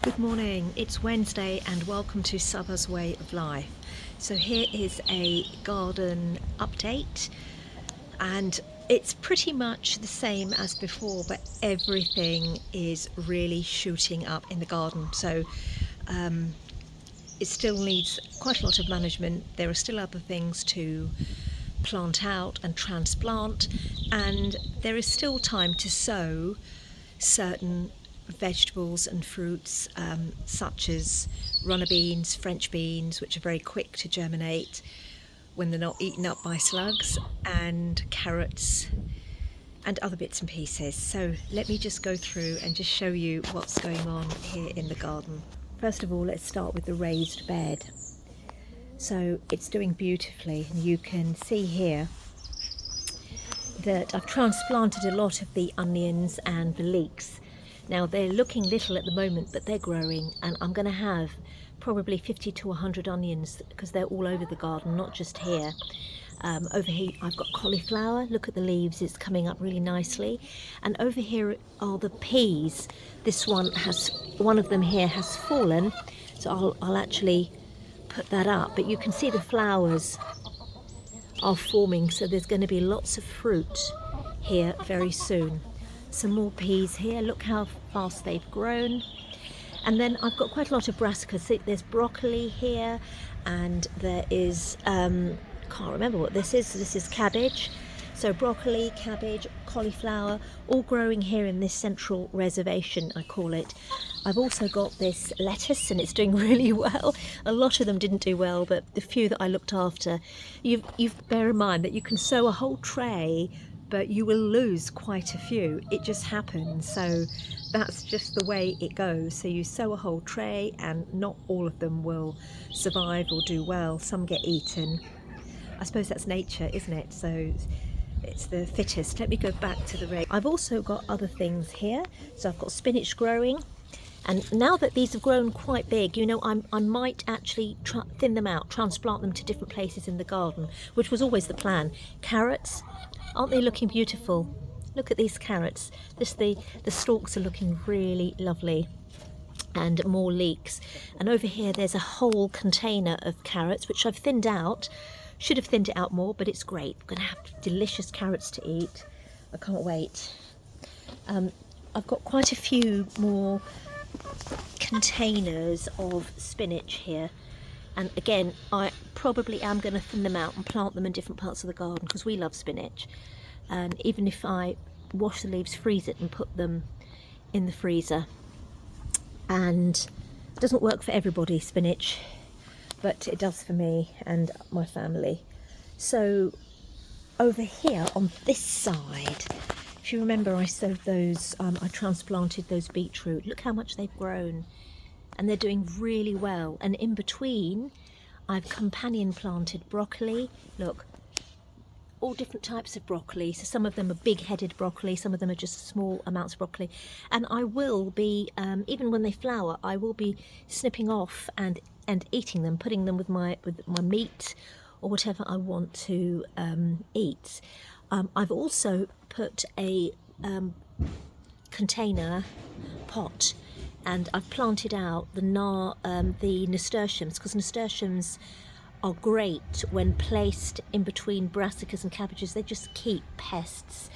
Good morning, it's Wednesday and welcome to Souther's Way of Life. So here is a garden update and it's pretty much the same as before, but everything is really shooting up in the garden. So it still needs quite a lot of management. There are still other things to plant out and transplant, and there is still time to sow certain vegetables and fruits such as runner beans, French beans, which are very quick to germinate when they're not eaten up by slugs, and carrots and other bits and pieces. So let me just go through and just show you what's going on here in the garden. First of all, let's start with the raised bed. So it's doing beautifully, and you can see here that I've transplanted a lot of the onions and the leeks. Now they're looking little at the moment, but they're growing, and I'm going to have probably 50 to 100 onions because they're all over the garden, not just here. Over here I've got cauliflower. Look at the leaves, it's coming up really nicely. And over here are the peas. This one of them here has fallen, so I'll actually put that up, but you can see the flowers are forming, so there's going to be lots of fruit here very soon. Some more peas here, look how fast they've grown. And then I've got quite a lot of brassicas. See, there's broccoli here, and there is can't remember what this is cabbage. So broccoli, cabbage, cauliflower, all growing here in this central reservation, I call it. I've also got this lettuce, and it's doing really well. A lot of them didn't do well, but the few that I looked after, you've bear in mind that you can sow a whole tray, but you will lose quite a few. It just happens. So that's just the way it goes. So you sow a whole tray and not all of them will survive or do well. Some get eaten. I suppose that's nature, isn't it? So it's the fittest. Let me go back to the rain. I've also got other things here. So I've got spinach growing. And now that these have grown quite big, you know, I might actually thin them out, transplant them to different places in the garden, which was always the plan. Carrots, aren't they looking beautiful? Look at these carrots. The stalks are looking really lovely. And more leeks. And over here there's a whole container of carrots, which I've thinned out. Should have thinned it out more, but it's great. I'm going to have delicious carrots to eat. I can't wait. I've got quite a few more containers of spinach here, and again I probably am going to thin them out and plant them in different parts of the garden because we love spinach. And even if I wash the leaves, freeze it and put them in the freezer, and it doesn't work for everybody, spinach, but it does for me and my family. So over here on this side, if you remember, I sowed those, I transplanted those beetroot. Look how much they've grown, and they're doing really well. And in between, I've companion planted broccoli. Look, all different types of broccoli. So some of them are big-headed broccoli, some of them are just small amounts of broccoli. And I will be, even when they flower, I will be snipping off and eating them, putting them with my meat or whatever I want to eat. I've also put a container pot, and I've planted out the nasturtiums, because nasturtiums are great when placed in between brassicas and cabbages. They just keep pests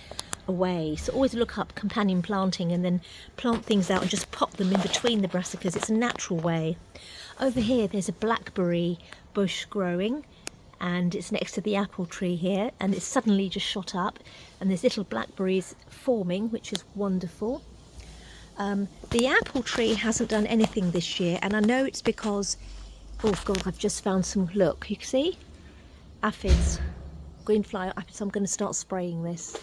away. So always look up companion planting and then plant things out and just pop them in between the brassicas. It's a natural way. Over here there's a blackberry bush growing, and it's next to the apple tree here, and it's suddenly just shot up, and there's little blackberries forming, which is wonderful. The apple tree hasn't done anything this year, and I know it's because, oh God, I've just found some, look, you can see aphids, green fly aphids. I'm going to start spraying this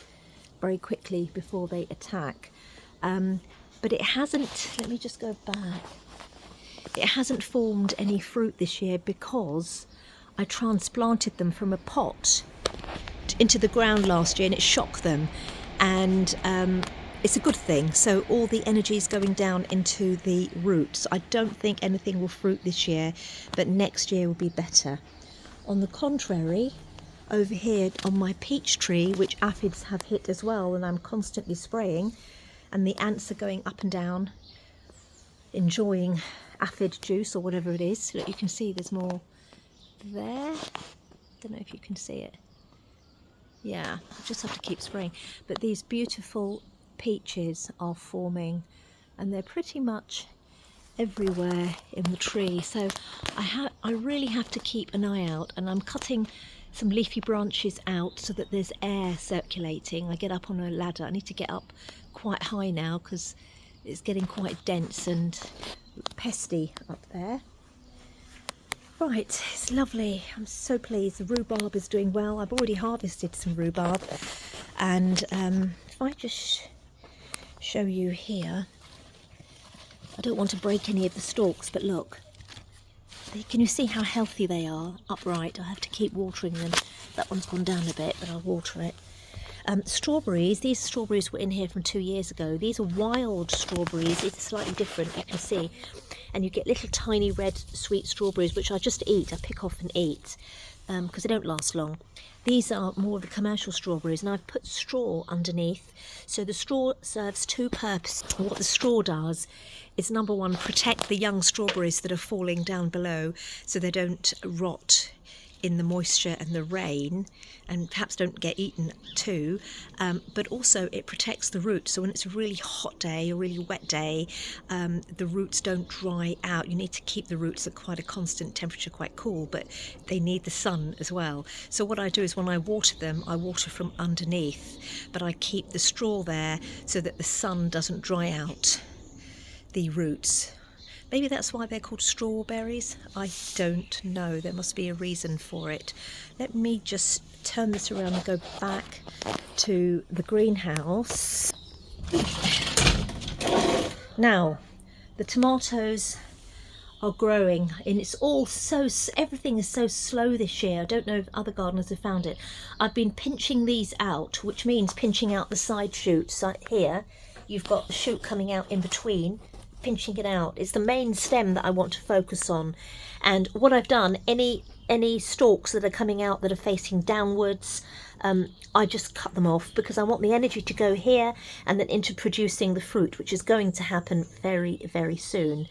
very quickly before they attack. But it hasn't, let me just go back, it hasn't formed any fruit this year because I transplanted them from a pot into the ground last year, and it shocked them, and it's a good thing. So all the energy is going down into the roots. I don't think anything will fruit this year, but next year will be better. On the contrary, over here on my peach tree, which aphids have hit as well, and I'm constantly spraying, and the ants are going up and down, enjoying aphid juice or whatever it is. Look, you can see there's more there. Don't know if you can see it. Yeah, I just have to keep spraying. But these beautiful peaches are forming, and they're pretty much everywhere in the tree. So I really have to keep an eye out, and I'm cutting some leafy branches out so that there's air circulating. I get up on a ladder. I need to get up quite high now because it's getting quite dense and pesty up there. Right, it's lovely. I'm so pleased. The rhubarb is doing well. I've already harvested some rhubarb, and if I just show you here, I don't want to break any of the stalks, but look, can you see how healthy they are upright? I have to keep watering them. That one's gone down a bit, but I'll water it. Strawberries, these strawberries were in here from 2 years ago. These are wild strawberries. It's slightly different, you can see. And you get little tiny red sweet strawberries, which I just eat. I pick off and eat because they don't last long. These are more of the commercial strawberries, and I've put straw underneath. So the straw serves two purposes. What the straw does is, number one, protect the young strawberries that are falling down below so they don't rot in the moisture and the rain, and perhaps don't get eaten too, but also it protects the roots. So when it's a really hot day, a really wet day, the roots don't dry out. You need to keep the roots at quite a constant temperature, quite cool, but they need the sun as well. So what I do is when I water them, I water from underneath, but I keep the straw there so that the sun doesn't dry out the roots. Maybe that's why they're called strawberries. I don't know. There must be a reason for it. Let me just turn this around and go back to the greenhouse. Now, the tomatoes are growing, and it's all everything is so slow this year. I don't know if other gardeners have found it. I've been pinching these out, which means pinching out the side shoots. Here, you've got the shoot coming out in between. Pinching it out. It's the main stem that I want to focus on, and what I've done, any stalks that are coming out that are facing downwards, I just cut them off because I want the energy to go here and then into producing the fruit, which is going to happen very, very soon.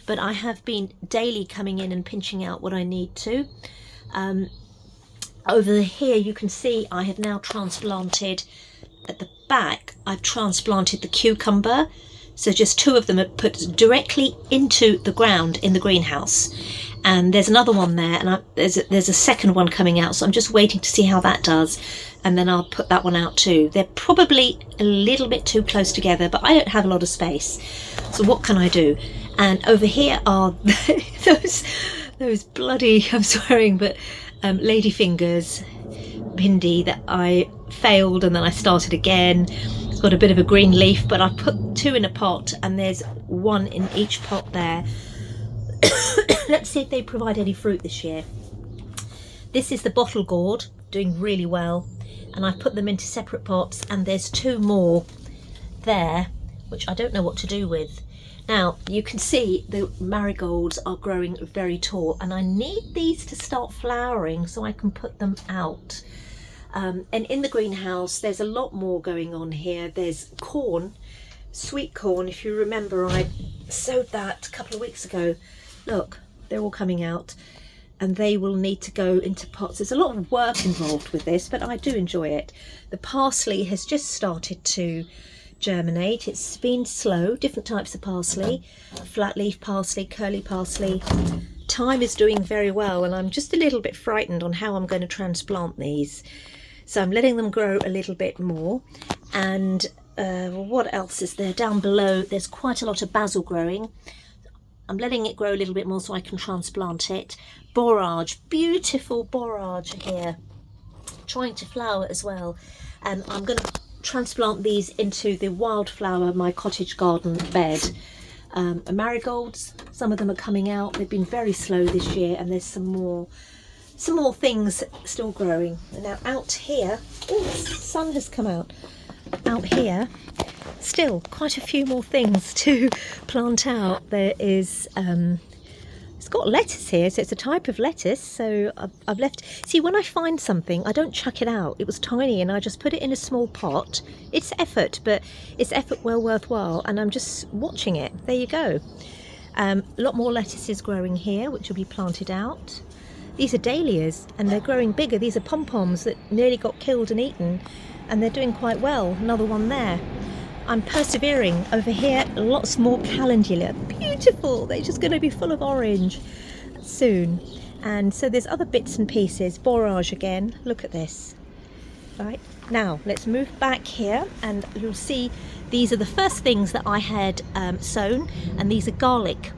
But I have been daily coming in and pinching out what I need to. Over here you can see I have now transplanted, at the back I've transplanted the cucumber. So just two of them are put directly into the ground in the greenhouse, and there's another one there, and there's a second one coming out, so I'm just waiting to see how that does, and then I'll put that one out too. They're probably a little bit too close together, but I don't have a lot of space, so what can I do? And over here are those bloody, I'm swearing, but ladyfingers bindi that I failed and then I started again. Got a bit of a green leaf, but I put two in a pot, and there's one in each pot there. Let's see if they provide any fruit this year. This is the bottle gourd, doing really well, and I've put them into separate pots, and there's two more there which I don't know what to do with. Now you can see the marigolds are growing very tall, and I need these to start flowering so I can put them out. And in the greenhouse there's a lot more going on here. There's corn, sweet corn. If you remember, I sowed that a couple of weeks ago. Look, they're all coming out, and they will need to go into pots. There's a lot of work involved with this, but I do enjoy it. The parsley has just started to germinate. It's been slow. Different types of parsley, flat leaf parsley, curly parsley. Thyme is doing very well, and I'm just a little bit frightened on how I'm going to transplant these. So I'm letting them grow a little bit more. And what else is there? Down below there's quite a lot of basil growing. I'm letting it grow a little bit more so I can transplant it. Borage, beautiful borage here, trying to flower as well. And I'm going to transplant these into the wildflower, my cottage garden bed. Marigolds, some of them are coming out. They've been very slow this year, and there's some more things still growing. And now out here, oh, the sun has come out. Out here, still quite a few more things to plant out. There is, it's got lettuce here, so it's a type of lettuce. So I've left, see, when I find something, I don't chuck it out. It was tiny and I just put it in a small pot. It's effort, but it's effort well worthwhile, and I'm just watching it. There you go. A lot more lettuces growing here, which will be planted out. These are dahlias, and they're growing bigger. These are pom-poms that nearly got killed and eaten, and they're doing quite well. Another one there. I'm persevering. Over here, lots more calendula. Beautiful. They're just going to be full of orange soon. And so there's other bits and pieces. Borage again. Look at this. Right, now let's move back here, and you'll see these are the first things that I had sown, and these are garlic.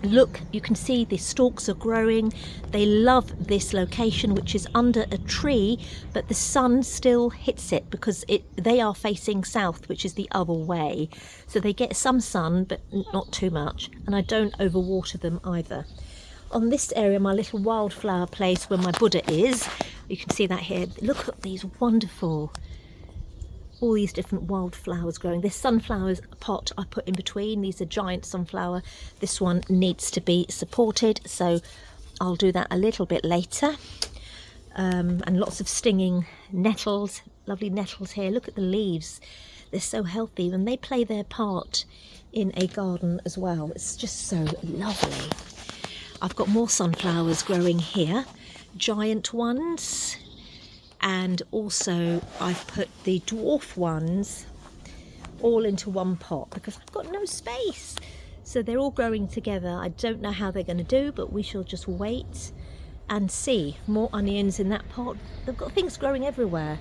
Look, you can see the stalks are growing. They love this location, which is under a tree, but the sun still hits it because they are facing south, which is the other way. So they get some sun, but not too much, and I don't overwater them either. On this area, my little wildflower place where my Buddha is, you can see that here. Look at these wonderful, all these different wildflowers growing. This sunflowers pot I put in between. These are giant sunflower. This one needs to be supported, so I'll do that a little bit later. And lots of stinging nettles, lovely nettles here. Look at the leaves. They're so healthy, and they play their part in a garden as well. It's just so lovely. I've got more sunflowers growing here, giant ones, and also I've put the dwarf ones all into one pot because I've got no space. So they're all growing together. I don't know how they're going to do, but we shall just wait and see. More onions in that pot. They've got things growing everywhere,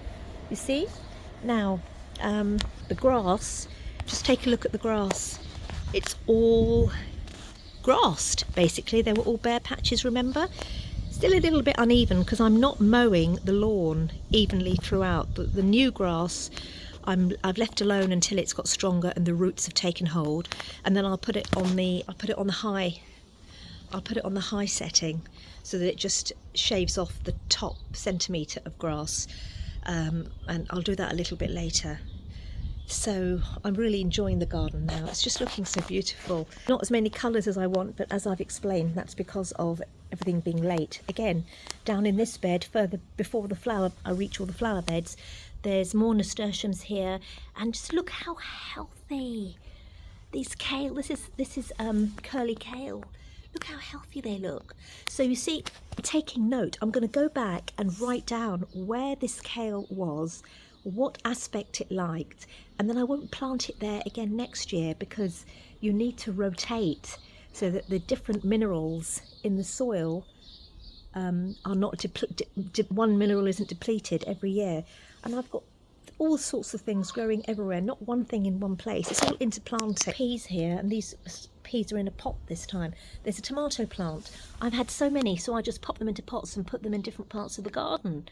you see? Now, the grass, just take a look at the grass. It's all grassed, basically. They were all bare patches, remember? Still a little bit uneven because I'm not mowing the lawn evenly throughout. The new grass I've left alone until it's got stronger and the roots have taken hold, and then I'll put it on the high setting so that it just shaves off the top centimetre of grass, and I'll do that a little bit later. So I'm really enjoying the garden now. It's just looking so beautiful. Not as many colours as I want, but as I've explained, that's because of everything being late. Again, down in this bed, further before I reach all the flower beds, there's more nasturtiums here, and just look how healthy these kale. This is curly kale. Look how healthy they look. So you see, taking note, I'm going to go back and write down where this kale was, what aspect it liked, and then I won't plant it there again next year because you need to rotate so that the different minerals in the soil are not one mineral isn't depleted every year. And I've got all sorts of things growing everywhere, not one thing in one place. It's all interplanting. Peas here, and these peas are in a pot this time. There's a tomato plant. I've had so many, so I just pop them into pots and put them in different parts of the garden.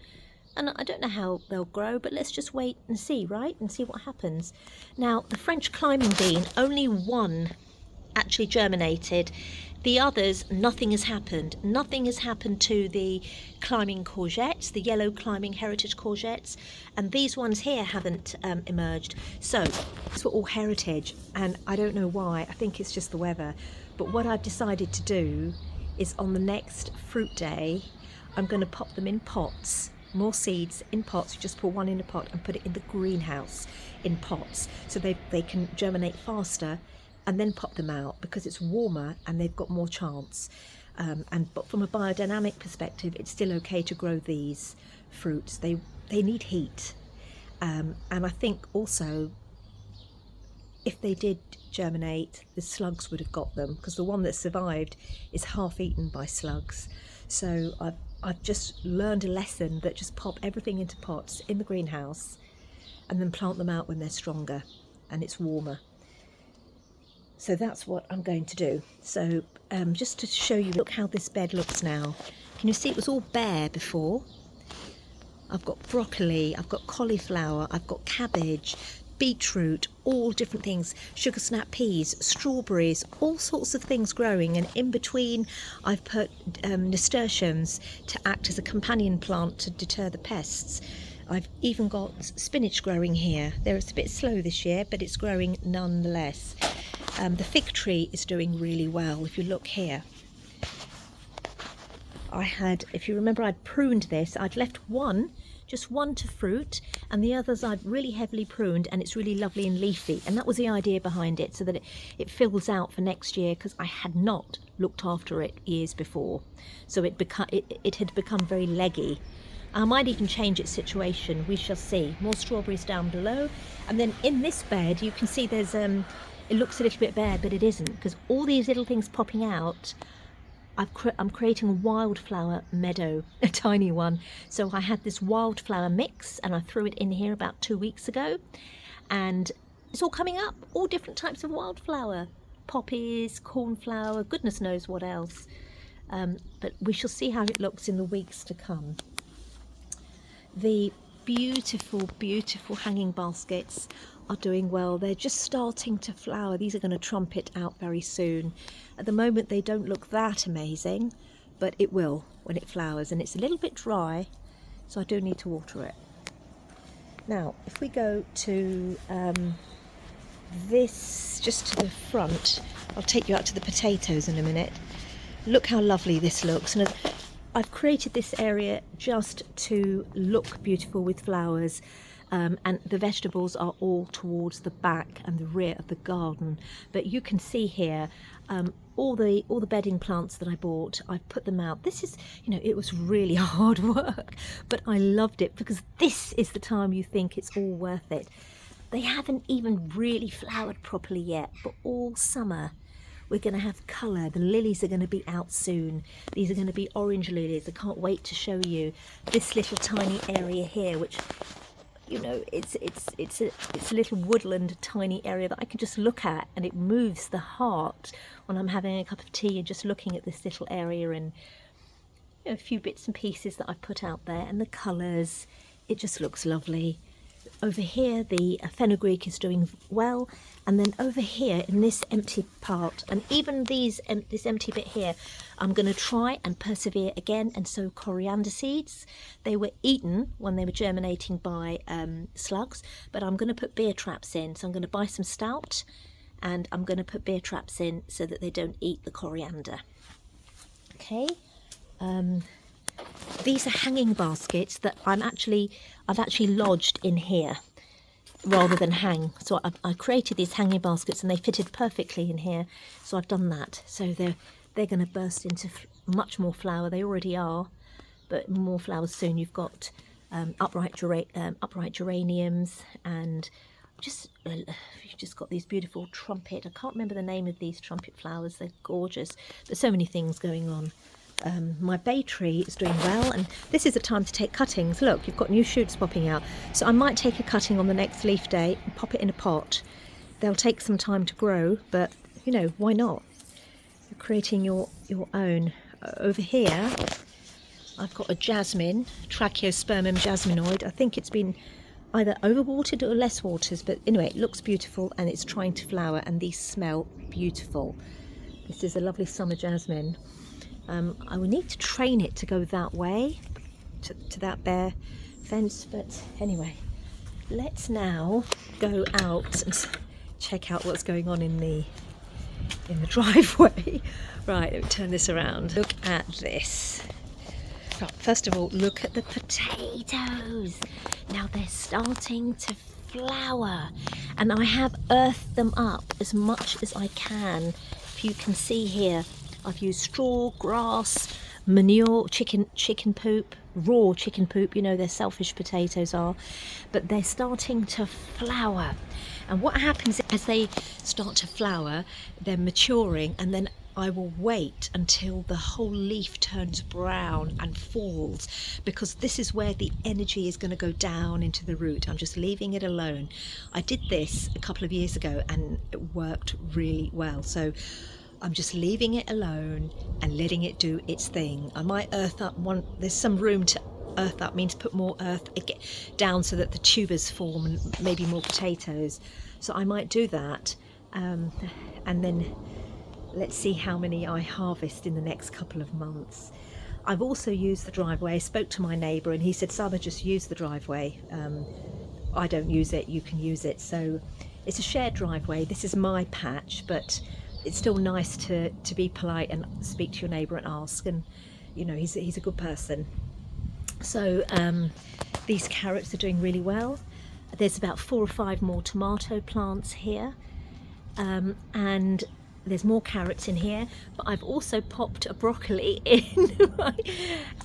And I don't know how they'll grow, but let's just wait and see, right? And see what happens. Now, the French climbing bean, only one actually germinated. The others, nothing has happened. Nothing has happened to the climbing courgettes, the yellow climbing heritage courgettes, and these ones here haven't emerged. So, these were all heritage, and I don't know why. I think it's just the weather. But what I've decided to do is on the next fruit day, I'm going to pop them in pots. More seeds in pots. You just put one in a pot and put it in the greenhouse in pots so they can germinate faster, and then pop them out because it's warmer and they've got more chance. But from a biodynamic perspective, it's still okay to grow these fruits. They need heat, and I think also if they did germinate, the slugs would have got them because the one that survived is half eaten by slugs. So I've just learned a lesson that just pop everything into pots in the greenhouse and then plant them out when they're stronger and it's warmer. So that's what I'm going to do. So just to show you, look how this bed looks now. Can you see it was all bare before? I've got broccoli, I've got cauliflower, I've got cabbage, beetroot, all different things, sugar snap peas, strawberries, all sorts of things growing, and in between I've put nasturtiums to act as a companion plant to deter the pests. I've even got spinach growing here. It's a bit slow this year, but it's growing nonetheless. The fig tree is doing really well. If you look here, if you remember, I'd pruned this. I'd left one just one to fruit, and the others I've really heavily pruned, and it's really lovely and leafy. And that was the idea behind it, so that it fills out for next year, because I had not looked after it years before. So it had become very leggy. I might even change its situation, we shall see. More strawberries down below, and then in this bed you can see there's it looks a little bit bare, but it isn't, because all these little things popping out, I'm creating a wildflower meadow, a tiny one. So I had this wildflower mix and I threw it in here about 2 weeks ago, and it's all coming up, all different types of wildflower, poppies, cornflower, goodness knows what else. But we shall see how it looks in the weeks to come. The beautiful, beautiful hanging baskets are doing well. They're just starting to flower. These are going to trumpet out very soon. At the moment they don't look that amazing, but it will when it flowers, and it's a little bit dry, so I do need to water it. Now if we go to this, just to the front, I'll take you out to the potatoes in a minute. Look how lovely this looks, and I've created this area just to look beautiful with flowers. And the vegetables are all towards the back and the rear of the garden, but you can see here all the bedding plants that I bought. I've put them out. This is, you know, it was really hard work, but I loved it, because this is the time you think it's all worth it. They haven't even really flowered properly yet, but all summer we're going to have colour. The lilies are going to be out soon. These are going to be orange lilies. I can't wait to show you this little tiny area here, which, you know, it's a little woodland tiny area that I can just look at, and it moves the heart when I'm having a cup of tea and just looking at this little area, and, you know, a few bits and pieces that I've put out there, and the colours, it just looks lovely. Over here the fenugreek is doing well, and then over here in this empty part, and even this empty bit here, I'm going to try and persevere again and sow coriander seeds. They were eaten when they were germinating by slugs, but I'm going to put beer traps in. So I'm going to buy some stout, and I'm going to put beer traps in so that they don't eat the coriander. Okay. These are hanging baskets that I've actually lodged in here rather than hang. So I created these hanging baskets and they fitted perfectly in here. So I've done that. So they're going to burst into much more flower. They already are, but more flowers soon. You've got upright geraniums, and you've just got these beautiful trumpet. I can't remember the name of these trumpet flowers. They're gorgeous. There's so many things going on. My bay tree is doing well, and this is the time to take cuttings. Look, you've got new shoots popping out, so I might take a cutting on the next leaf day and pop it in a pot. They'll take some time to grow, but you know, why not? You're creating your own. Over here I've got a jasmine, Tracheospermum jasminoid. I think it's been either overwatered or less waters, but anyway, it looks beautiful and it's trying to flower, and these smell beautiful. This is a lovely summer jasmine. I will need to train it to go that way, to that bare fence, but anyway, let's now go out and check out what's going on in the driveway. Right, let me turn this around. Look at this. Right, first of all, look at the potatoes. Now they're starting to flower, and I have earthed them up as much as I can. If you can see here, I've used straw, grass, manure, chicken poop, raw chicken poop. You know, they're selfish, potatoes are, but they're starting to flower. And what happens as they start to flower, they're maturing, and then I will wait until the whole leaf turns brown and falls, because this is where the energy is going to go down into the root. I'm just leaving it alone. I did this a couple of years ago and it worked really well. So I'm just leaving it alone and letting it do its thing. I might earth up one, there's some room to earth up, means put more earth down so that the tubers form and maybe more potatoes. So I might do that, and then let's see how many I harvest in the next couple of months. I've also used the driveway. I spoke to my neighbour and he said, Saba, just use the driveway. I don't use it, you can use it. So it's a shared driveway. This is my patch, but it's still nice to be polite and speak to your neighbour and ask, and you know, he's a good person. So These carrots are doing really well. There's about 4 or 5 more tomato plants here, and there's more carrots in here, but I've also popped a broccoli in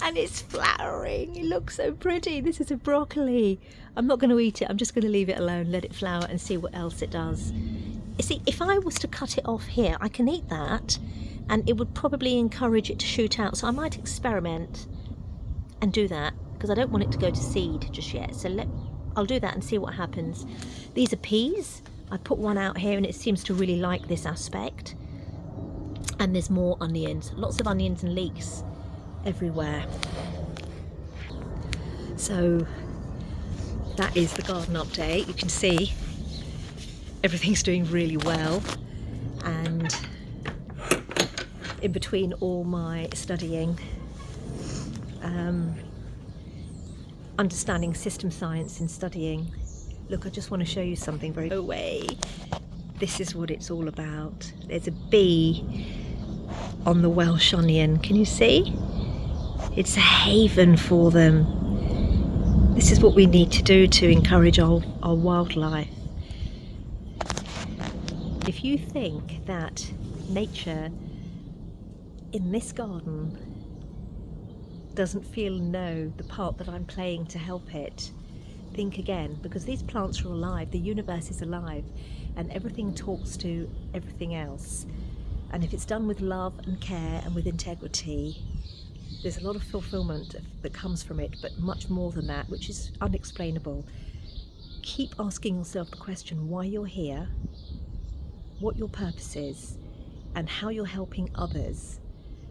and it's flowering. It looks so pretty. This is a broccoli. I'm not going to eat it. I'm just going to leave it alone, let it flower and see what else it does. You see, if I was to cut it off here, I can eat that and it would probably encourage it to shoot out. So I might experiment and do that, because I don't want it to go to seed just yet. So I'll do that and see what happens. These are peas. I put one out here and it seems to really like this aspect. And there's more onions, lots of onions and leeks everywhere. So that is the garden update. You can see everything's doing really well, and in between all my studying, understanding system science and studying. Look, I just want to show you something very away. This is what it's all about. There's a bee on the Welsh onion. Can you see? It's a haven for them. This is what we need to do to encourage our wildlife. If you think that nature in this garden doesn't feel and know the part that I'm playing to help it, think again, because these plants are alive, the universe is alive, and everything talks to everything else. And if it's done with love and care and with integrity, there's a lot of fulfillment that comes from it, but much more than that, which is unexplainable. Keep asking yourself the question why you're here, what your purpose is, and how you're helping others.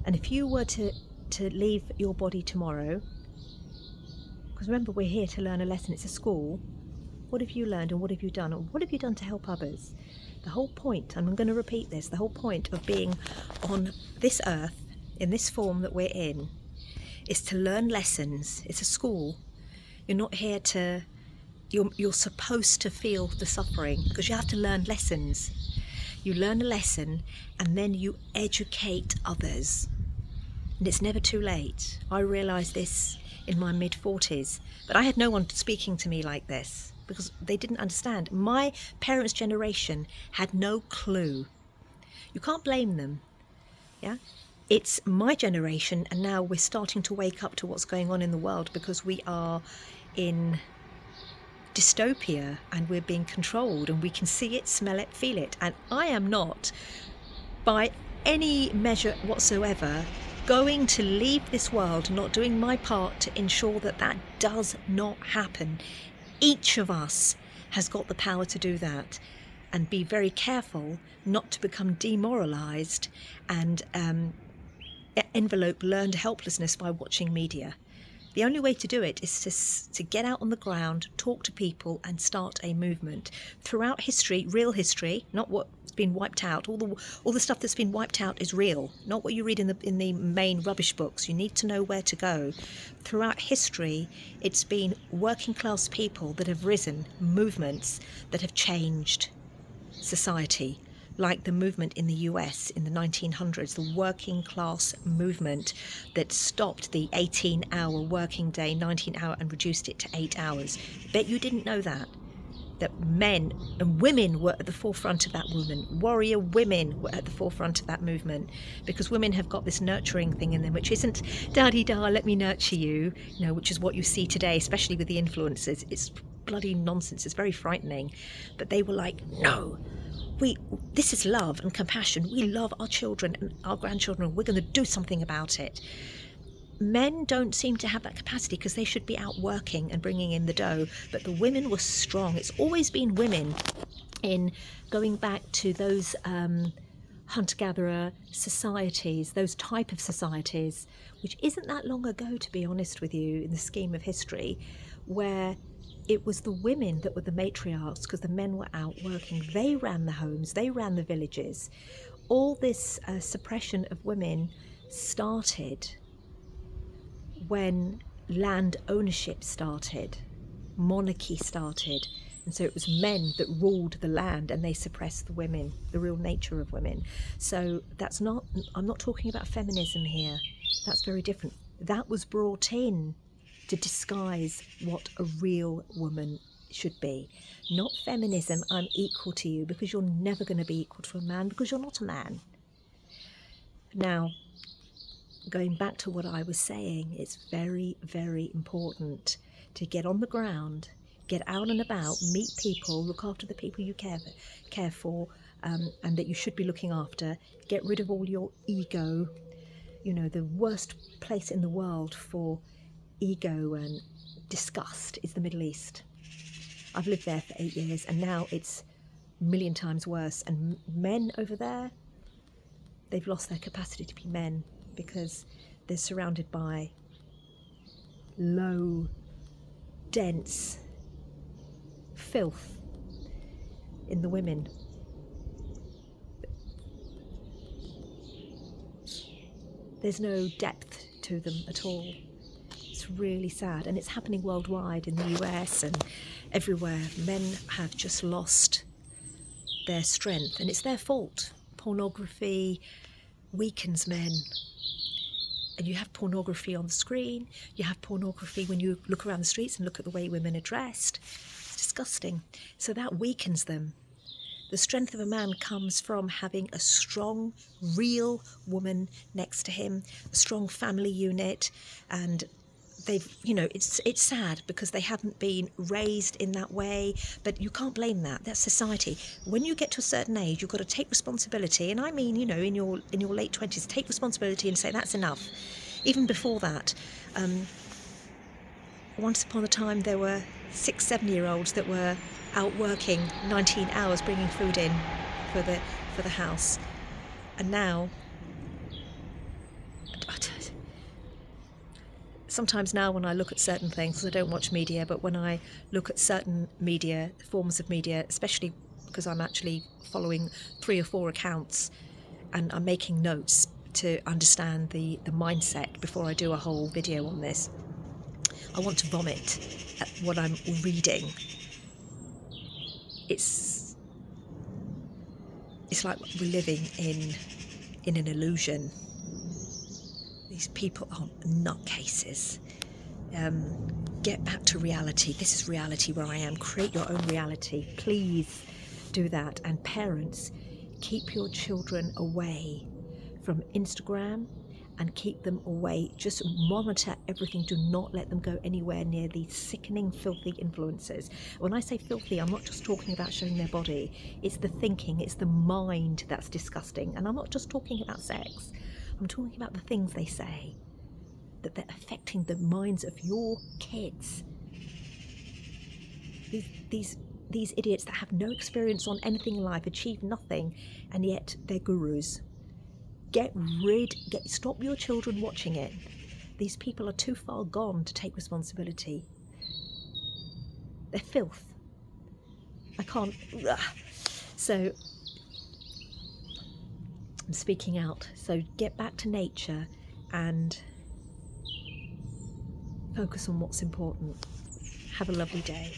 And if you were to leave your body tomorrow, because remember, we're here to learn a lesson, it's a school. What have you learned and what have you done? And what have you done to help others? The whole point, and I'm going to repeat this, the whole point of being on this earth, in this form that we're in, is to learn lessons. It's a school. You're not here to, you're supposed to feel the suffering, because you have to learn lessons. You learn a lesson and then you educate others. And it's never too late. I realised this in my mid-40s, but I had no one speaking to me like this because they didn't understand. My parents' generation had no clue. You can't blame them. Yeah, it's my generation, and now we're starting to wake up to what's going on in the world because we are in dystopia and we're being controlled, and we can see it, smell it, feel it. And I am not, by any measure whatsoever, going to leave this world not doing my part to ensure that that does not happen. Each of us has got the power to do that, and be very careful not to become demoralised and envelope learned helplessness by watching media. The only way to do it is to get out on the ground, talk to people, and start a movement. Throughout history, real history, not what's been wiped out. All the stuff that's been wiped out is real, not what you read in the main rubbish books. You need to know where to go. Throughout history, it's been working class people that have risen, movements that have changed society. Like the movement in the US in the 1900s, the working class movement that stopped the 18-hour working day, 19-hour, and reduced it to 8 hours. Bet you didn't know that men and women were at the forefront of that movement. Warrior women were at the forefront of that movement, because women have got this nurturing thing in them, which isn't da-dee-da, let me nurture you, which is what you see today, especially with the influencers. It's bloody nonsense. It's very frightening. But they were like, no, this is love and compassion. We love our children and our grandchildren. We're going to do something about it. Men don't seem to have that capacity because they should be out working and bringing in the dough. But the women were strong. It's always been women, in going back to those hunter-gatherer societies, those type of societies, which isn't that long ago, to be honest with you, in the scheme of history, where it was the women that were the matriarchs because the men were out working. They ran the homes, they ran the villages. All this suppression of women started when land ownership started, monarchy started. And so it was men that ruled the land, and they suppressed the women, the real nature of women. So I'm not talking about feminism here. That's very different. That was brought in to disguise what a real woman should be. Not feminism, I'm equal to you, because you're never going to be equal to a man, because you're not a man. Now, going back to what I was saying, it's very, very important to get on the ground, get out and about, meet people, look after the people you care for, and that you should be looking after. Get rid of all your ego. You know, the worst place in the world for ego and disgust is the Middle East. I've lived there for 8 years, and now it's a million times worse. And men over there, they've lost their capacity to be men, because they're surrounded by low, dense filth in the women. There's no depth to them at all. It's really sad, and it's happening worldwide, in the US and everywhere. Men have just lost their strength, and it's their fault. Pornography weakens men. And you have pornography on the screen, you have pornography when you look around the streets and look at the way women are dressed. It's disgusting. So that weakens them. The strength of a man comes from having a strong, real woman next to him, a strong family unit, and they've, you know, it's sad because they haven't been raised in that way, but you can't blame that. That's society. When you get to a certain age, you've got to take responsibility, and I mean, you know, in your late 20s, take responsibility and say that's enough. Even before that, once upon a time there were 6-7-year-olds that were out working 19 hours bringing food in for the house, and now sometimes now when I look at certain things, because I don't watch media, but when I look at certain media, forms of media, especially because I'm actually following 3 or 4 accounts and I'm making notes to understand the mindset before I do a whole video on this, I want to vomit at what I'm reading. It's like we're living in an illusion. These people are nutcases. Get back to reality. This is reality where I am. Create your own reality. Please do that. And parents, keep your children away from Instagram and keep them away. Just monitor everything. Do not let them go anywhere near these sickening, filthy influences. When I say filthy, I'm not just talking about showing their body. It's the thinking, it's the mind that's disgusting. And I'm not just talking about sex. I'm talking about the things they say, that they're affecting the minds of your kids. These idiots that have no experience on anything in life, achieve nothing, and yet they're gurus. Stop your children watching it. These people are too far gone to take responsibility. They're filth. I can't. So I'm speaking out. So get back to nature and focus on what's important. Have a lovely day.